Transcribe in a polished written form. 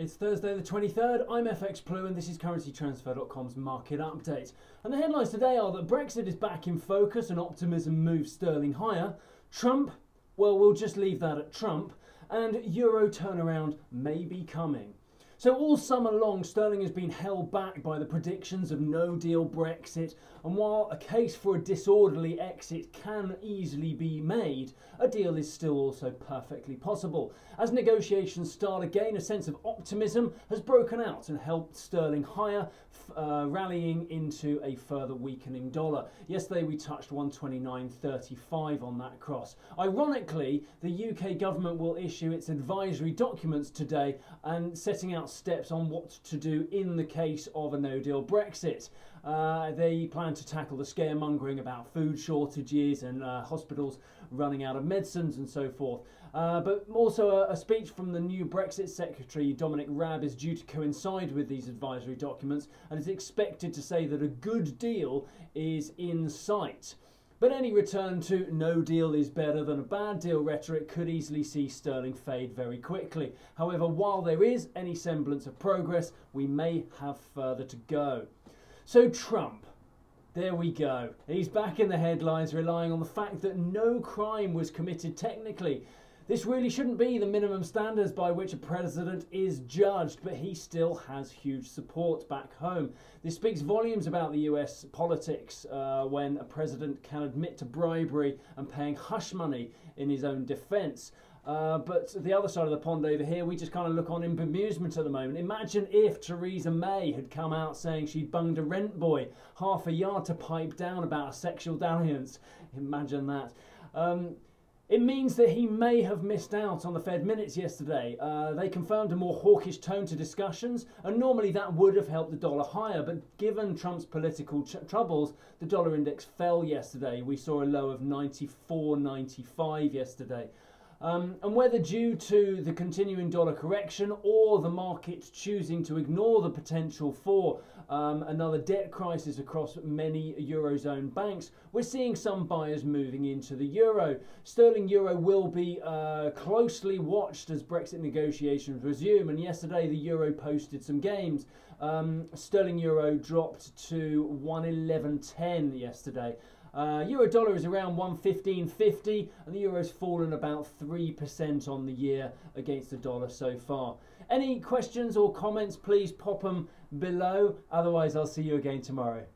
It's Thursday the 23rd, I'm FX Plu and this is CurrencyTransfer.com's market update. And the headlines today are that Brexit is back in focus and optimism moves sterling higher. Trump, well, we'll just leave that at Trump. And Euro turnaround may be coming. So all summer long, sterling has been held back by the predictions of no-deal Brexit, and while a case for a disorderly exit can easily be made, a deal is still also perfectly possible. As negotiations start again, a sense of optimism has broken out and helped sterling higher, rallying into a further weakening dollar. Yesterday we touched 129.35 on that cross. Ironically, the UK government will issue its advisory documents today and setting out steps on what to do in the case of a no-deal Brexit. They plan to tackle the scaremongering about food shortages and hospitals running out of medicines and so forth. But also a speech from the new Brexit Secretary, Dominic Raab, is due to coincide with these advisory documents and is expected to say that a good deal is in sight. But any return to no deal is better than a bad deal rhetoric could easily see sterling fade very quickly. However, while there is any semblance of progress, we may have further to go. So Trump, there we go. He's back in the headlines, relying on the fact that no crime was committed technically. This really shouldn't be the minimum standards by which a president is judged, but he still has huge support back home. This speaks volumes about the US politics when a president can admit to bribery and paying hush money in his own defence. But the other side of the pond over here, we just kind of look on in bemusement at the moment. Imagine if Theresa May had come out saying she'd bunged a rent boy half a yard to pipe down about a sexual dalliance. Imagine that. It means that he may have missed out on the Fed minutes yesterday. They confirmed a more hawkish tone to discussions, and normally that would have helped the dollar higher, but given Trump's political troubles, the dollar index fell yesterday. We saw a low of 94.95 yesterday. And whether due to the continuing dollar correction or the market choosing to ignore the potential for another debt crisis across many Eurozone banks, we're seeing some buyers moving into the euro. Sterling euro will be closely watched as Brexit negotiations resume, and yesterday the euro posted some gains. Sterling euro dropped to 111.10 yesterday. Euro dollar is around 115.50 and the euro's fallen about 3% on the year against the dollar so far. Any questions or comments, please pop them below. Otherwise, I'll see you again tomorrow.